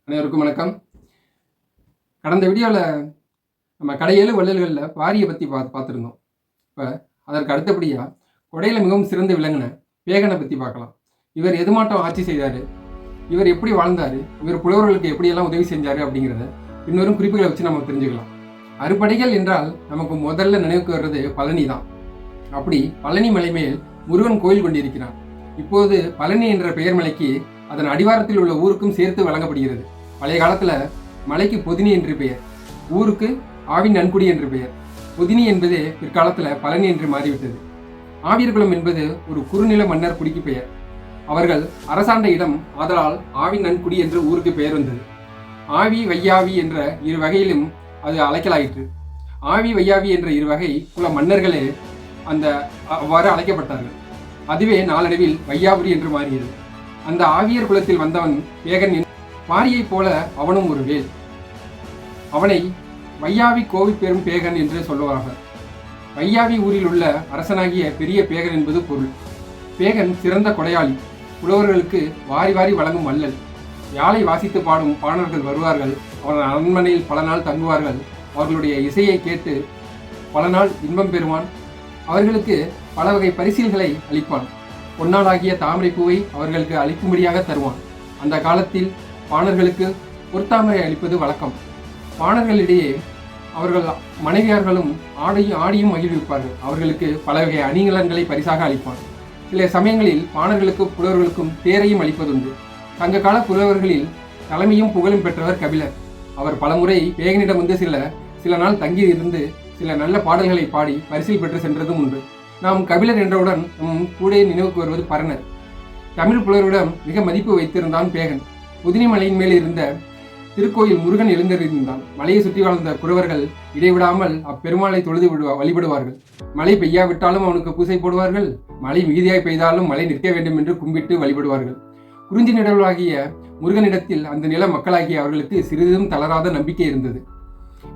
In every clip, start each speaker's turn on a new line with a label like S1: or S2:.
S1: அனைவருக்கும் வணக்கம். கடந்த வீடியோவில் நம்ம கடையேழு வள்ளல்களில் வாரியை பற்றி பார்த்துருந்தோம். இப்போ அதற்கு அடுத்தபடியாக கொடையில் மிகவும் சிறந்து விளங்கின பேகனை பற்றி பார்க்கலாம். இவர் எதுமாட்டம் ஆட்சி செய்தார், இவர் எப்படி வாழ்ந்தார், இவர் புலவர்களுக்கு எப்படியெல்லாம் உதவி செஞ்சார் அப்படிங்கிறத இன்னொரு குறிப்புகளை வச்சு நம்ம தெரிஞ்சுக்கலாம். அறுபடைகள் என்றால் நமக்கு முதல்ல நினைவுக்கு வர்றது பழனி தான். அப்படி பழனி மலை மேல் முருகன் கோயில் கொண்டிருக்கிறான். இப்போது பழனி என்ற பெயர் மலைக்கு அதன் அடிவாரத்தில் உள்ள ஊருக்கும் சேர்த்து வழங்கப்படுகிறது. பழைய காலத்தில் மலைக்கு பொதினி என்று பெயர், ஊருக்கு ஆவின் நன்குடி என்று பெயர். பொதினி என்பது பிற்காலத்தில் பழனி என்று மாறிவிட்டது. ஆவியர்குளம் என்பது ஒரு குறுநில மன்னர் குடிக்கு பெயர். அவர்கள் அரசாண்ட இடம் ஆதலால் ஆவின் நன்குடி என்று ஊருக்கு பெயர் வந்தது. ஆவி வையாவி என்ற இரு வகையிலும் அது அழைக்கலாயிற்று. ஆவி வையாவி என்ற இரு வகை குல மன்னர்களே அவ்வாறு அழைக்கப்பட்டார்கள். அதுவே நாளடைவில் வையாபுரி என்று மாறியது. அந்த ஆவியர் குலத்தில் வந்தவன் பேகன். மாரியைப் போல அவனும் ஒரு வேல். அவனை வையாவி கோவி பெரும் பேகன் என்று சொல்லுவார்கள். வையாவி ஊரில் உள்ள அரசனாகிய பெரிய பேகன் என்பது பொருள். பேகன் சிறந்த கொடையாளி, புலவர்களுக்கு வாரி வாரி வழங்கும் வள்ளல். யாழை வாசித்து பாடும் பாணர்கள் வருவார்கள். அவன் அரண்மனையில் பல நாள் தங்குவார்கள். அவர்களுடைய இசையை கேட்டு பல நாள் இன்பம் பெறுவான். அவர்களுக்கு பல வகை பரிசில்களை அளிப்பான். பொன்னாளாகிய தாமரை பூவை அவர்களுக்கு அளிக்கும்படியாக தருவான். அந்த காலத்தில் பாணர்களுக்கு பொற்தாமரை அளிப்பது வழக்கம். பாணர்களிடையே அவர்கள் மனைவியார்களும் ஆடியும் மகிழ்விப்பார்கள். அவர்களுக்கு பல வகை அணிகலன்களை பரிசாக அளிப்பான். சில சமயங்களில் பாணர்களுக்கும் புலவர்களுக்கும் தேரையும் அளிப்பதுண்டு. சங்க கால புலவர்களில் தலைமையும் புகழும் பெற்றவர் கபிலர். அவர் பலமுறை பேகனிடம் வந்து சில நாள் தங்கி இருந்து சில நல்ல பாடல்களை பாடி பரிசில் பெற்று சென்றதும் உண்டு. நாம் கபிலர் என்றவுடன் நம் கூட நினைவுக்கு வருவது பரணர். தமிழ் புலவரிடம் மிக மதிப்பு வைத்திருந்தான் பேகன். புதினி மலையின் மேல் இருந்த திருக்கோயில் முருகன் எழுந்திருந்தான். மலையை சுற்றி வாழ்ந்த குறவர்கள் இடைவிடாமல் அப்பெருமாளை தொழுது வழிபடுவார்கள். மழை பெய்யாவிட்டாலும் அவனுக்கு பூசை போடுவார்கள். மழை மிகுதியாய் பெய்தாலும் மழை நிற்க வேண்டும் என்று கும்பிட்டு வழிபடுவார்கள். குறிஞ்சி நிலவலாகிய முருகனிடத்தில் அந்த நில மக்களாகிய அவர்களுக்கு சிறிதும் தளராத நம்பிக்கை இருந்தது.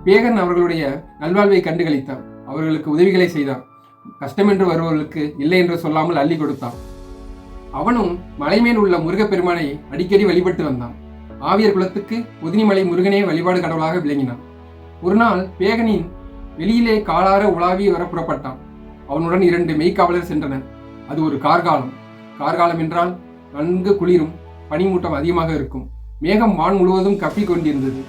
S1: பேகன் அவர்களுடைய நல்வாழ்வை கண்டுகளித்தான். அவர்களுக்கு உதவிகளை செய்தான். கஷ்டமென்று வருபவர்களுக்கு இல்லை என்று சொல்லாமல் அள்ளி கொடுத்தான். அவனும் மலைமேல் உள்ள முருகப்பெருமானை அடிக்கடி வழிபட்டு வந்தான். ஆவியர் குலத்துக்கு பொதினிமலை முருகனே வழிபாடு கடவுளாக விளங்கினான். ஒரு நாள் பேகனின் வெளியிலே காலார உலாவி வர புறப்பட்டான். அவனுடன் 2 மெய்க்காவலர் சென்றனர். அது ஒரு கார்காலம். கார்காலம் என்றால் நன்கு குளிரும், பனிமூட்டம் அதிகமாக இருக்கும். மேகம் வான் முழுவதும் கப்பி கொண்டிருந்தது.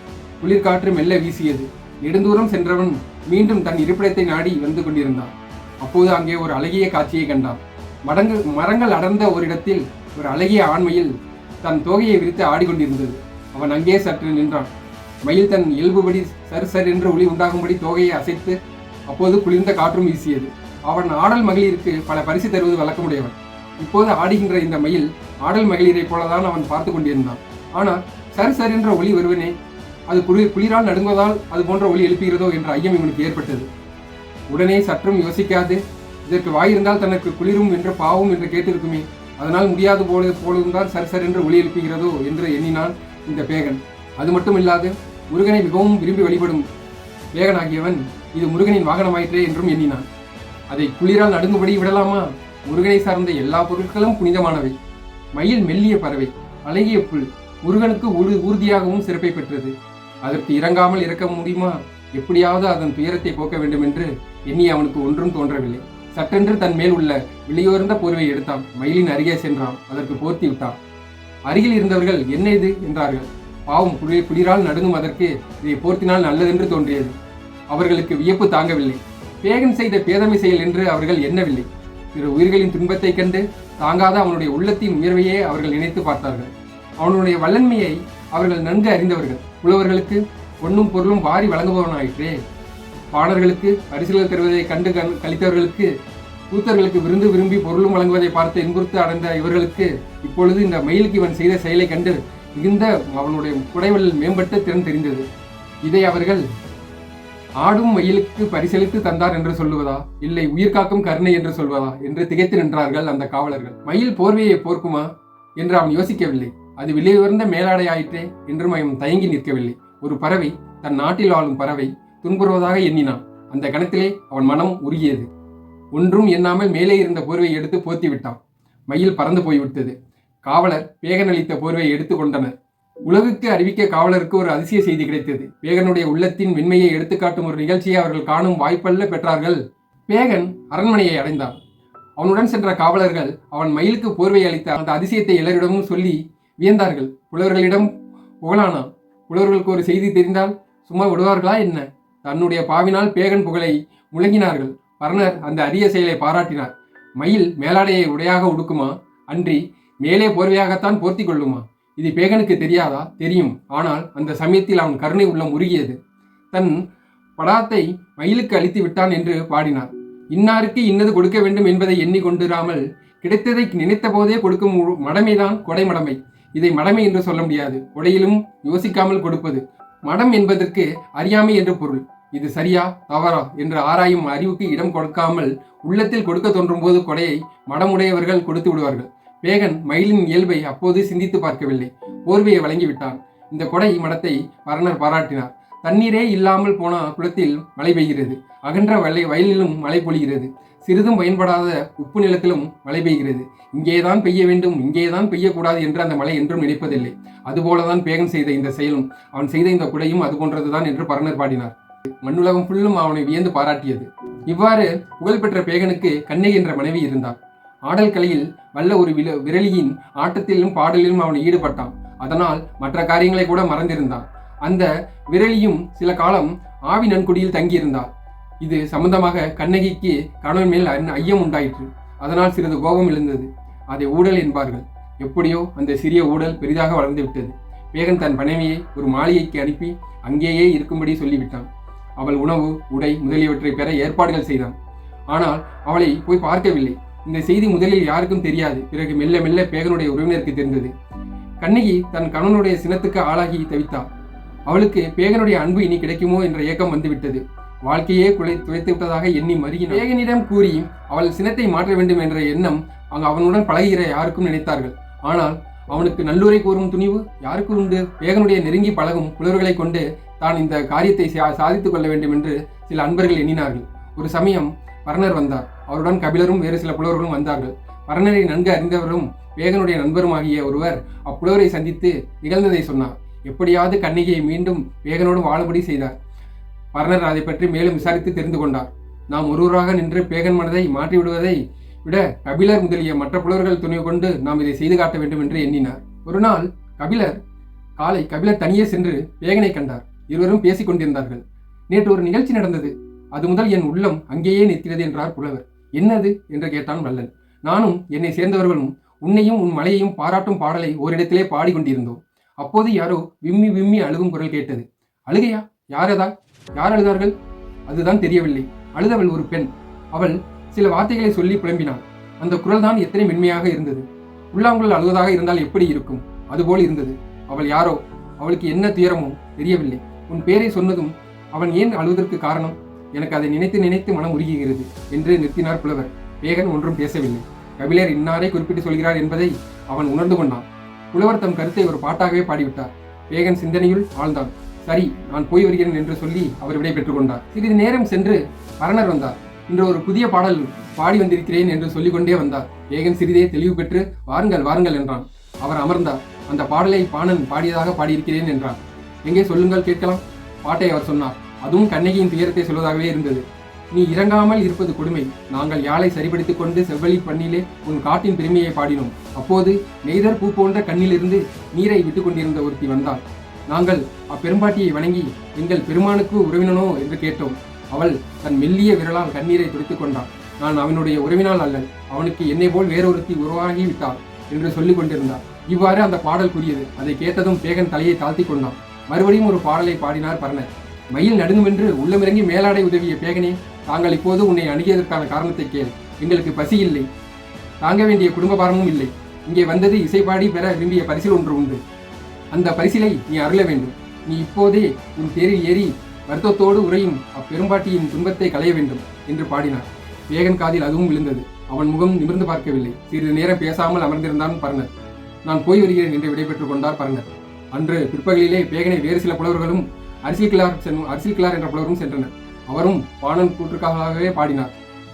S1: குளிர்காற்று மெல்ல வீசியது. நெடுந்தூரம் சென்றவன் மீண்டும் தன் இருப்பிடத்தை நாடி வந்து கொண்டிருந்தான். அப்போது அங்கே ஒரு அழகிய காட்சியை கண்டான். மரங்கள் அடர்ந்த ஓரிடத்தில் ஒரு அழகிய ஆண்மயில் தன் தோகையை விரித்து ஆடிக்கொண்டிருந்தது. அவன் அங்கே சற்று நின்றான். மயில் தன் இயல்புபடி சர் என்று ஒளி உண்டாகும்படி தோகையை அசைத்து அப்போது குளிர்ந்த காற்றும் வீசியது. அவன் ஆடல் மகளிருக்கு பல பரிசு தருவது வழக்கமுடையவன். இப்போது ஆடுகின்ற இந்த மயில் ஆடல் மகளிரை போலதான் அவன் பார்த்து கொண்டிருந்தான். ஆனால் சர் என்ற ஒளி வருவனே, அது குளிரால் நடுங்குவதால் அது போன்ற ஒளி எழுப்புகிறதோ என்ற ஐயம் இவனுக்கு ஏற்பட்டது. உடனே சற்றும் யோசிக்காது, இதற்கு வாயிருந்தால் தனக்கு குளிரும் என்று பாவும் என்று கேட்டிருக்குமே, அதனால் முடியாது போலும் தான் சர் என்று ஒளி எழுப்புகிறதோ என்று எண்ணினான் இந்த பேகன். அது மட்டும் இல்லாது முருகனை மிகவும் விரும்பி வழிபடும் பேகனாகியவன் இது முருகனின் வாகனமாயிற்றே என்றும் எண்ணினான். அதை குளிரால் நடுங்கும்படி விடலாமா? முருகனை சார்ந்த எல்லா பொருட்களும் புனிதமானவை. மயில் மெல்லிய பறவை, அழகிய புல், முருகனுக்கு ஊர்தியாகவும் சிறப்பை பெற்றது. அதற்கு இறங்காமல் இறக்க முடியுமா? எப்படியாவது அதன் துயரத்தை போக்க வேண்டும் என்று எண்ணி அவனுக்கு ஒன்றும் தோன்றவில்லை. சட்டென்று தன் மேல் உள்ள விலையோர்ந்த போர்வை எடுத்தான். மயிலின் அருகே சென்றான். அதற்கு போர்த்தி விட்டான். அருகில் இருந்தவர்கள் என்ன இது என்றார்கள். பாவம், குளிரால் நடுங்கும் அதற்கு இதை போர்த்தினால் நல்லதென்று தோன்றியது. அவர்களுக்கு வியப்பு தாங்கவில்லை. பேகன் செய்த பேதமை செயல் என்று அவர்கள் எண்ணவில்லை. பிற உயிர்களின் துன்பத்தை கண்டு தாங்காத அவனுடைய உள்ளத்தின் உயர்வையே அவர்கள் நினைத்து பார்த்தார்கள். அவனுடைய வல்லன்மையை அவர்கள் நன்கு அறிந்தவர்கள். புலவர்களுக்கு பொன்னும் பொருளும் வாரி வழங்குபவனாயிற்றே. பாணர்களுக்கு பரிசுகள் தருவதை கண்டு கழித்தவர்களுக்கு, கூத்தர்களுக்கு விரும்பி பொருளும் வழங்குவதை பார்த்து இன்புறுத்து அடைந்த இவர்களுக்கு இப்பொழுது இந்த மயிலுக்கு இவன் செய்த செயலை கண்டு மிகுந்த அவனுடைய குடைவலில் மேம்பட்டு திறன் தெரிந்தது. இதை அவர்கள் ஆடும் மயிலுக்கு பரிசளித்து தந்தார் என்று சொல்லுவதா, இல்லை உயிர் காக்கும் கருணை என்று சொல்வதா என்று திகைத்து நின்றார்கள் அந்த காவலர்கள். மயில் போர்வையை போர்க்குமா என்று அவன் யோசிக்கவில்லை. அது விலையுயர்ந்த மேலாடை ஆயிற்றே என்றும் அவன் தயங்கி நிற்கவில்லை. ஒரு பறவை, தன் நாட்டில் வாழும் பறவை துன்புறுவதாக எண்ணினான். அந்த கணத்திலே அவன் மனம் உருகியது. ஒன்றும் எண்ணாமல் மேலே இருந்த போர்வையை எடுத்து போர்த்தி விட்டான். மயில் பறந்து போய்விட்டது. காவலர் பேகன் அளித்த போர்வையை எடுத்து கொண்டனர். உலகுக்கு அறிவிக்க காவலருக்கு ஒரு அதிசய செய்தி கிடைத்தது. பேகனுடைய உள்ளத்தின் மென்மையை எடுத்துக்காட்டும் ஒரு நிகழ்ச்சியை அவர்கள் காணும் வாய்ப்பல்ல பெற்றார்கள். பேகன் அரண்மனையை அடைந்தான். அவனுடன் சென்ற காவலர்கள் அவன் மயிலுக்கு போர்வை அளித்த அந்த அதிசயத்தை எல்லாரிடமும் சொல்லி வியந்தார்கள். புலவர்களிடம் புகழானான். புலவர்களுக்கு ஒரு செய்தி தெரிந்தால் சும்மா விடுவார்களா என்ன? தன்னுடைய பாவினால் பேகன் புகழை முழங்கினார்கள். பரணர் அந்த அரிய செயலை பாராட்டினார். மயில் மேலாடையை உடையாக உடுக்குமா? அன்றி மேலே போர்வையாகத்தான் போர்த்தி கொள்ளுமா? இது பேகனுக்கு தெரியாதா? தெரியும். ஆனால் அந்த சமயத்தில் அவன் கருணை உள்ளம் உருகியது. தன் படாத்தை மயிலுக்கு அளித்து விட்டான் என்று பாடினார். இன்னாருக்கு இன்னது கொடுக்க வேண்டும் என்பதை எண்ணிக்கொண்டிராமல் கிடைத்ததை நினைத்த போதே கொடுக்கும் மடமைதான் கொடை மடமை. இதை மடமை என்று சொல்ல முடியாது. கொடையிலும் யோசிக்காமல் கொடுப்பது. மடம் என்பதற்கு அறியாமை என்று பொருள். இது சரியா தவறா என்று ஆராயும் அறிவுக்கு இடம் கொடுக்காமல் உள்ளத்தில் கொடுக்க தோன்றும் போது கொடையை மடமுடையவர்கள் கொடுத்து விடுவார்கள். பேகன் மயிலின் இயல்பை அப்போது சிந்தித்து பார்க்கவில்லை. போர்வையை வழங்கிவிட்டான். இந்த கொடை மடத்தை பரணர் பாராட்டினார். தண்ணீரே இல்லாமல் போன குளத்தில் மழை பெய்கிறது. அகன்ற வயலிலும் மழை பொழிகிறது. சிறிதும் பயன்படாத உப்பு நிலத்திலும் மழை பெய்கிறது. இங்கேதான் பெய்ய வேண்டும், இங்கேதான் பெய்யக்கூடாது என்று அந்த மழை என்றும் நினைப்பதில்லை. அதுபோலதான் பேகன் செய்த இந்த செயலும் அவன் செய்த இந்த குடையும் அது போன்றதுதான் என்று பரணர் பாடினார். மண்ணுலகம் ஃபுல்லும் அவனை வியந்து பாராட்டியது. இவ்வாறு புகழ்பெற்ற பேகனுக்கு கண்ணகி என்ற மனைவி இருந்தார். ஆடல் கலையில் வல்ல ஒரு விரலியின் ஆட்டத்திலும் பாடலிலும் அவன் ஈடுபட்டான். அதனால் மற்ற காரியங்களை கூட மறந்திருந்தான். அந்த விரலியும் சில காலம் ஆவி நன்குடியில் தங்கியிருந்தார். இது சம்பந்தமாக கண்ணகிக்கு கணவன் மேல் ஐயம் உண்டாயிற்று. அதனால் சிறிது கோபம் எழுந்தது. அதை ஊடல் என்பார்கள். எப்படியோ அந்த சிறிய ஊடல் பெரிதாக வளர்ந்து விட்டது. பேகன் தன் மனைவியை ஒரு மாளிகைக்கு அனுப்பி அங்கேயே இருக்கும்படி சொல்லிவிட்டான். அவள் உணவு, உடை முதலியவற்றை பெற ஏற்பாடுகள் செய்தான். ஆனால் அவளை போய் பார்க்கவில்லை. இந்த செய்தி முதலில் யாருக்கும் தெரியாது. பிறகு மெல்ல மெல்ல பேகனுடைய உறவினருக்கு தெரிந்தது. கண்ணகி தன் கணவனுடைய சினத்துக்கு ஆளாகி தவித்தாள். அவளுக்கு பேகனுடைய அன்பு இனி கிடைக்குமோ என்ற ஏக்கம் வந்துவிட்டது. வாழ்க்கையே துளைத்து விட்டதாக எண்ணி மருகினாள். பேகனிடம் கூறி அவள் சினத்தை மாற்ற வேண்டும் என்ற எண்ணம் அங்கு அவனுடன் பழகுகிற யாருக்கும் நினைத்தார்கள். ஆனால் அவனுக்கு நல்லுரை கூறும் துணிவு யாருக்கு உண்டு? பேகனுடைய நெருங்கி பழகும் புலவர்களை கொண்டு தான் இந்த காரியத்தை சாதித்துக் கொள்ள வேண்டும் என்று சில அன்பர்கள் எண்ணினார்கள். ஒரு சமயம் பரணர் வந்தார். அவருடன் கபிலரும் வேறு சில புலவர்களும் வந்தார்கள். பரணரை நன்கு அறிந்தவரும் பேகனுடைய நண்பருமாகிய ஒருவர் அப்புலவரை சந்தித்து நிகழ்ந்ததை சொன்னார். எப்படியாவது கண்ணகியை மீண்டும் பேகனோடு வாழும்படி செய்தார். பரணர் அதை பற்றி மேலும் விசாரித்து தெரிந்து கொண்டார். நாம் ஒருவராக நின்று பேகன் மனதை மாற்றிவிடுவதை விட கபிலர் முதலிய மற்ற புலவர்கள் துணை கொண்டு நாம் இதை செய்து காட்ட வேண்டும் என்று எண்ணினார். ஒரு நாள் கபிலர் தனியே சென்று பேகனை கண்டார். இருவரும் பேசிக் கொண்டிருந்தார்கள். நேற்று ஒரு நிகழ்ச்சி நடந்தது. அது முதல் என் உள்ளம் அங்கேயே நிற்கிறது என்றார் புலவர். என்னது என்று கேட்டான் வள்ளல். நானும் என்னை சேர்ந்தவர்களும் உன்னையும் உன் மலையையும் பாராட்டும் பாடலை ஓரிடத்திலே பாடிக்கொண்டிருந்தோம். அப்போது யாரோ விம்மி விம்மி அழுகும் குரல் கேட்டது. அழுகையா? யார் அழுதார்கள்? அதுதான் தெரியவில்லை. அழுதவள் ஒரு பெண். அவள் சில வார்த்தைகளை சொல்லி புலம்பினாள். அந்த குரல் தான் எத்தனை மென்மையாக இருந்தது. உள்ளாங்குள் அழுவதாக இருந்தால் எப்படி இருக்கும்? அதுபோல் இருந்தது. அவள் யாரோ. அவளுக்கு என்ன துயரமோ தெரியவில்லை. உன் பேரை சொன்னதும் அவன் ஏன் அழுவதற்கு காரணம்? எனக்கு அதை நினைத்து நினைத்து மனம் உருகுகிறது என்று நிறுத்தினார் புலவர். பேகன் ஒன்றும் பேசவில்லை. கபிலர் இன்னாரை குறிப்பிட்டு சொல்கிறார் என்பதை அவன் உணர்ந்து கொண்டான். புலவர் தம் கருத்தை ஒரு பாட்டாகவே பாடிவிட்டார். பேகன் சிந்தனையுள் ஆழ்ந்தான். சரி, நான் போய் வருகிறேன் என்று சொல்லி அவர் விடை பெற்றுக் கொண்டார். சிறிது நேரம் சென்று பரணர் வந்தார். இன்று ஒரு புதிய பாடல் பாடி வந்திருக்கிறேன் என்று சொல்லிக்கொண்டே வந்தார். பேகன் சிறிதே தெளிவு பெற்று வாருங்கள் வாருங்கள் என்றான். அவர் அமர்ந்தார். அந்த பாடலை பாணன் பாடியதாக பாடியிருக்கிறேன் என்றார். எங்கே சொல்லுங்கள் கேட்கலாம். பாட்டை அவர் சொன்னார். அதுவும் கண்ணகியின் துயரத்தை சொல்வதாகவே இருந்தது. நீ இறங்காமல் இருப்பது கொடுமை. நாங்கள் யாழை சரிபடுத்திக் கொண்டு செவ்வழி பண்ணிலே உன் காட்டின் பெருமையை பாடினோம். அப்போது நெய்தர் பூ போன்ற கண்ணிலிருந்து நீரை விட்டு கொண்டிருந்த ஒருத்தி வந்தாள். நாங்கள் அப்பெரும்பாட்டியை வணங்கி எங்கள் பெருமானுக்கு உறவினனோ என்று கேட்டோம். அவள் தன் மெல்லிய விரலால் கண்ணீரை துடைத்துக் கொண்டாள். நான் அவனுடைய உறவினால் அல்ல, அவனுக்கு என்னை போல் வேறொருத்தி உருவாகி விட்டாள் என்று சொல்லிக் கொண்டிருந்தார். இவ்வாறு அந்த பாடல் கூறியது. அதை கேட்டதும் பேகன் தலையை தாழ்த்தி கொண்டான். மறுபடியும் ஒரு பாடலை பாடினார் பரணர். மயில் நடுங்குமென்று உள்ளமிறங்கி மேலாடை உதவிய பேகனே, தாங்கள் இப்போது உன்னை அணுகியதற்கான காரணத்தை கேள். எங்களுக்கு பசி இல்லை, தாங்க வேண்டிய குடும்ப பாரமும் இல்லை. இங்கே வந்தது இசைப்பாடி பெற விரும்பிய பரிசில் ஒன்று உண்டு. அந்த பரிசிலை நீ அருள வேண்டும். நீ இப்போதே உன் தேரில் ஏறி வருத்தத்தோடு உறையும் அப்பெரும்பாட்டியின் துன்பத்தை களைய வேண்டும் என்று பாடினார். பேகன் காதில் அதுவும் விழுந்தது. அவன் முகம் நிமிர்ந்து பார்க்கவில்லை. சிறிது நேரம் பேசாமல் அமர்ந்திருந்தான் பரணர். நான் போய் வருகிறேன் என்று விடைபெற்றுக் கொண்டார் பரணர். அன்று பிற்பகலிலே பேகனை வேறு சில புலவர்களும் அரசியல் கிளார் என்ற புலவரும் சென்றனர். அவரும் பாணன் கூற்றுக்காகவே பாடினார்.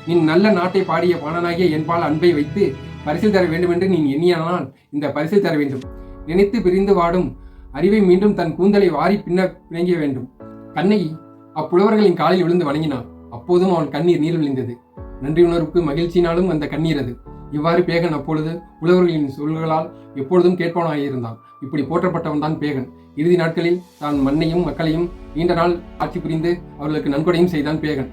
S1: நீ நல்ல நாட்டை பாடிய பாணனாகிய என்பால் அன்பை வைத்து பரிசில் தர வேண்டும் என்று நீ எண்ணியானால் இந்த பரிசில் தர வேண்டும். நினைத்து பிரிந்து வாடும் அறிவை மீண்டும் தன் கூந்தலை வாரி பின்ன பிணங்கிய வேண்டும். கண்ணகி அப்புலவர்களின் காலில் விழுந்து வணங்கினாள். அப்போதும் அவள் கண்ணீர் நீர் விழிந்தது. நன்றி உணர்வுக்கு மகிழ்ச்சியினாலும் அந்த கண்ணீர் அது. இவ்வாறு பேகன் அப்பொழுது உழவர்களின் சொல்களால் எப்பொழுதும் கேட்பவனாயிருந்தான். இப்படி போற்றப்பட்டவன் தான் பேகன். இறுதி நாட்களில் தான் மண்ணையும் மக்களையும் நீண்ட நாள் ஆட்சி புரிந்து அவர்களுக்கு நன்கொடையும் செய்தான் பேகன்.